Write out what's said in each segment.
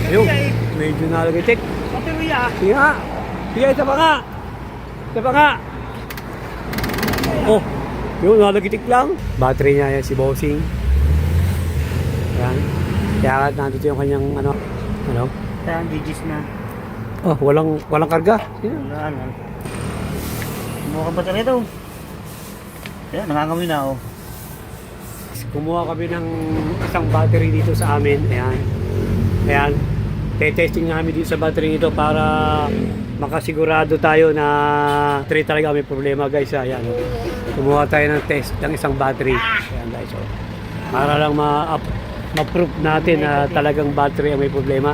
Ayun, medyo nalagitik. Sige nga. Sige, isa pa nga. Isa pa nga. Oh, yun, nalagitik lang. Battery niya yan si Bossing. Ayan. Kaya nandito yung kanyang ano. Kaya digis na. Oh, walang karga. Wala na. Kumuha ka ba talaga ito? Kaya nangangamoy na oh. Kumuha kami ng isang battery dito sa amin. Ayan. Ayan. Testing namin dito sa battery nito para makasigurado tayo na talaga may problema guys. Ayan. Kumuha tayo ng test ng isang battery. Ayan guys. So, para lang ma-proof natin na talagang battery ang may problema.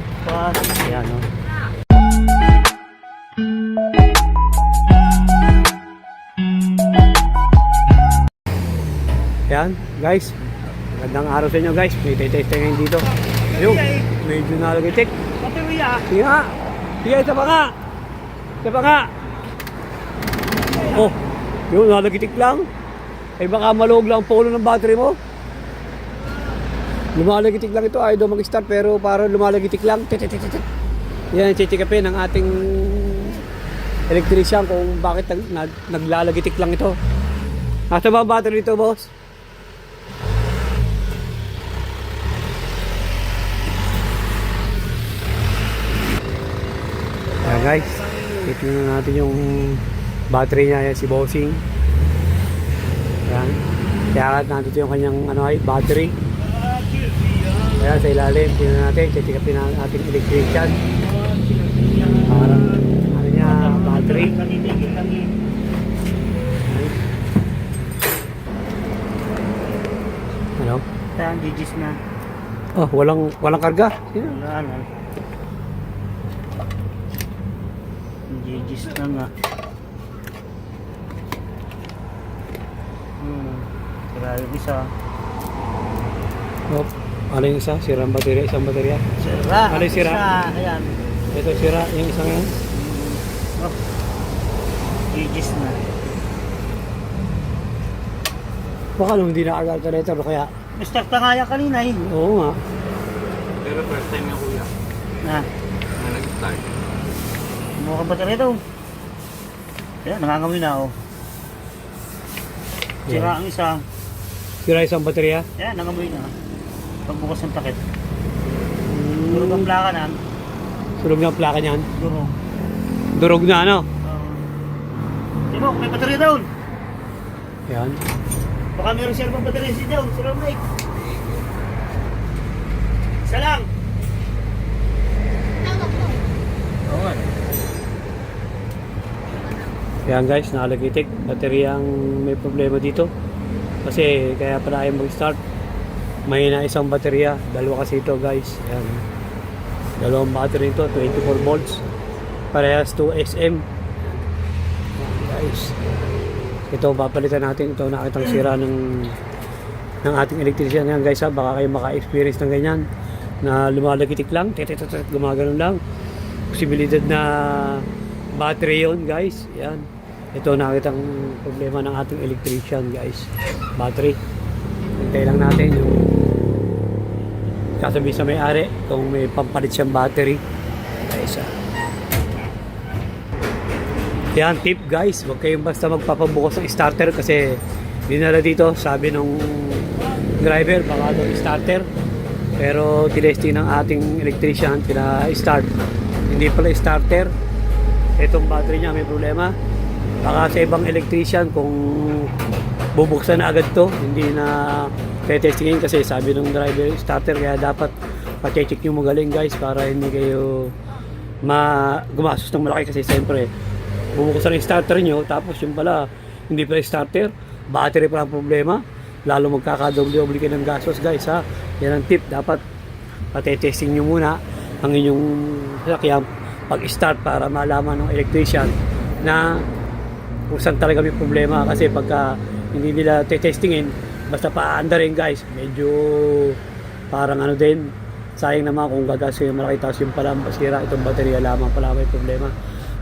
Ayan. No? Ayan guys. Magandang araw sa inyo guys. May testing ngayon dito. Ayun, medyo nalagitik. Sige nga. Sige, isa pa nga. Isa pa nga. Oh, yun, nalagitik lang. Ay baka maluwag lang ang polo ng battery mo. Lumalagitik lang ito. Ayaw daw mag-start pero parang lumalagitik lang. Yan, chichikapin ng ating electrician kung bakit naglalagitik lang ito. Nasa ba ang battery ito, boss? Guys, tignan na natin yung battery niya, yan, si Bossing. Ayan. Kaya nandito yung kanyang battery. Ayan, sa ilalim, tignan natin, check-upin na ating electrician. Parang niya, battery. Ano? Kaya digis na. Oh, walang karga. Wala na. Digis na nga. Sira yung isa. Oh, ano yung isa? Sira ang baterya, isang baterya. Sira. Ano yung sira? Ayan. Ito sira, yung isang yan. Oh. Digis na. Baka nung hindi na-alternator kaya. Start na nga yan kanina eh. Oo nga. Pero first time yung kuya Na. na nag-start. Kumuha ka ba talaga ito? Kaya nangangamoy na oh. Sira ang isa. Sira isang baterya. Kaya nangangamoy na. Pagbukas ng takip. Durog ang plaka na. Sunog na ang plaka niyan. Durog. Durog na ano? Timo, may baterya doon. Yan. Baka meron siya bang baterya si down. Sir Mike. Isa lang. Oo nga. Yan guys, nalagitik. Baterya ang may problema dito. Kasi kaya pala ayaw mag-start. May na isang baterya. Dalawa kasi ito guys. Yan. Dalawang battery ito, 24 volts. Parehas 2 SM. Yan guys. Ito, papalitan natin. Ito, nakitang sira ng ating electrician. Yan guys ha, baka kayo maka-experience ng ganyan. Na lumalagitik lang. Gumaganon lang. Posibilidad na battery yun guys. Yan. Ito nakitang problema ng ating electrician guys. Battery. Hintay lang natin yung kasabi sa may-ari kung may pampalit siyang battery. Guys yan, tip guys. Huwag kayong basta magpapabukas ng starter kasi dinala dito. Sabi nung driver baka daw starter. Pero tinesting ng ating electrician pina-start. Hindi pala starter. Itong battery niya may problema. Baka sa ibang electrician kung bubuksan na agad to, hindi na testingin kasi sabi ng driver starter, kaya dapat pa-check nyo magaling guys para hindi kayo gumastos ng malaki kasi siyempre bubuksan yung starter nyo tapos yung pala hindi pala starter, battery pala ang problema, lalo magkakadoble kayo ng gastos guys ha. Yan ang tip, dapat pa-testing nyo muna ang inyong sasakyan pag-start para malaman ng electrician na kung saan talaga may problema kasi pagka hindi nila testingin basta paandarin guys, medyo parang ano din, sayang naman kung gagastos yung malaki tapos yung pala masira itong baterya lamang pala may problema.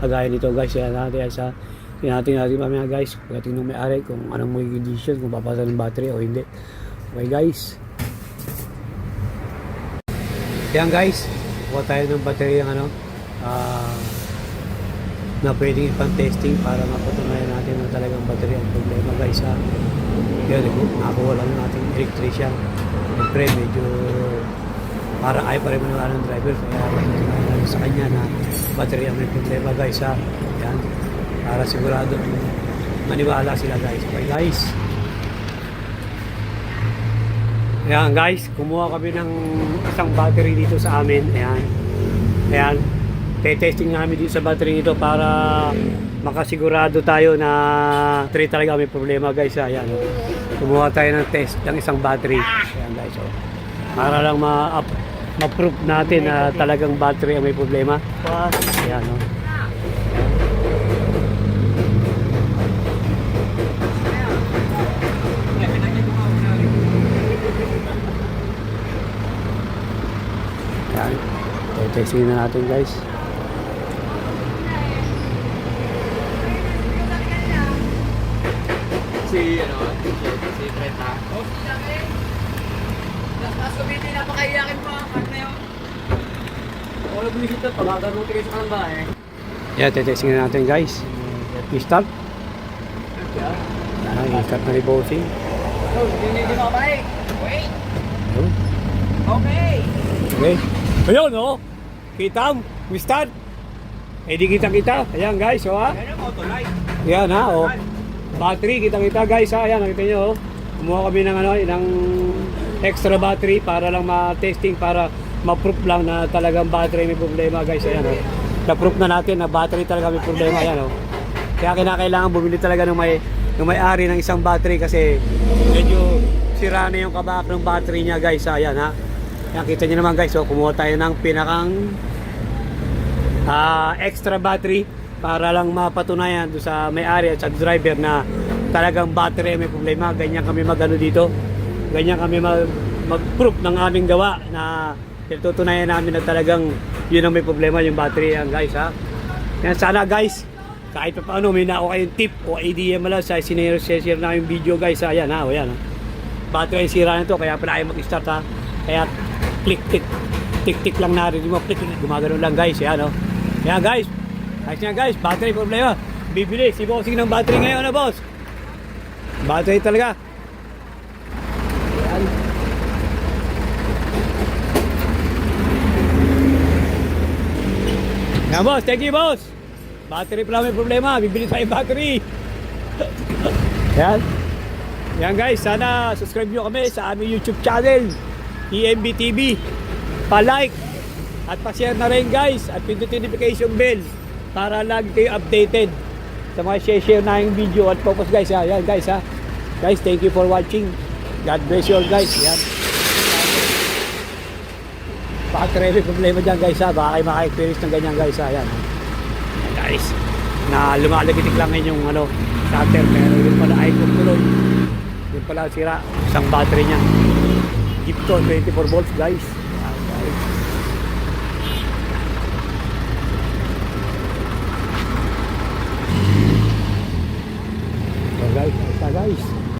Kagaya nito guys, yan natin sa tinatin natin mamaya guys pagdating ng may-ari kung anong may condition, kung papasa ng battery o hindi. Okay guys, yan guys, kuha tayo ng battery ng na pwedeng ipang testing para mapatunayan natin na talagang battery ang problema guys ha. Yun, nakakuha lang ng ating electrician. Siyempre medyo para ayaw pa rin maniwala ng driver kaya matutunayan natin sa kanya na battery ang may problema guys ha. Yan, para sigurado maniwala sila guys. Okay guys. Ayan guys, kumuha kami ng isang battery dito sa amin. Ayan. Ayan. Testing namin dito sa battery nito para makasigurado tayo na talaga may problema guys. Ayan. Kumuha tayo ng test ng isang battery. Ayan guys. So, para lang ma-proof natin na talagang battery ang may problema. Ayan. No? Ayan. Testing na natin guys. Si Preta. Mas kumiti na pakaiyakin pa ang part na yun. Wala bumisit na pagkakaroon kayo sa kanang bahay. Yeah, testing na natin guys. I-start. I-start na ni Bossing. Hindi makabalik. Wait. Ayun. Okay. Okay. Ayun oh. Kita mo. We start. Eh di kita. Ayan guys. Oh ha. Yan ang autolight. Ayan ha. Oh. Battery. Kita guys ha. Ayan. Nakita nyo oh. Kumuha kami ng extra battery para lang ma-testing para ma-proof lang na talagang battery may problema guys. Ayan oh. Na-proof na natin na battery talaga may problema. Ayan oh. Kaya kinakailangan bumili talaga ng may-ari ng isang battery kasi medyo sira na yung kabak ng battery niya guys. Ayan ha. Ayan, kita nyo naman guys. So, kumuha tayo ng pinakang extra battery para lang mapatunayan doon sa may-ari at sa driver na talagang battery may problema. Ganyan kami magano dito. Ganyan kami mag-proof ng aming gawa na tutunayan namin na talagang yun ang may problema, yung battery yan guys ha. Yan, sana guys kahit pa paano may nako kayong tip o idea mo lang sa sinishare na yung video guys ha. Yan ha, o yan ha. Battery yung sira nito kaya pala ayaw mag-start ha. Kaya tik lang natin mo, gumagano lang guys. Yan o. Yan guys. Ayos nga guys, battery problema. Bibili si Bossing ng battery ngayon na boss. Battery talaga. Yan. Yan boss, thank you boss. Battery pala may problema, bibili tayo battery. Yan. Yan guys, sana subscribe nyo kami sa aming YouTube channel, EMB TV. Pa-like at pa-share na rin guys at pindutin notification bell para lagi kayo updated sa mga share na yung video at focus guys ha. Yan guys ha. Guys, thank you for watching. God bless you all guys. Yan. Battery may problema dyan guys ha. Baka kayo maka-experience ng ganyan guys ha. Yan. Yan guys. Na lumalagitik lang yung starter pero yun pala ay tuloy. Yun pala sira. Isang battery niya. Gipton 24 volts guys. Yan guys. So guys, basta guys.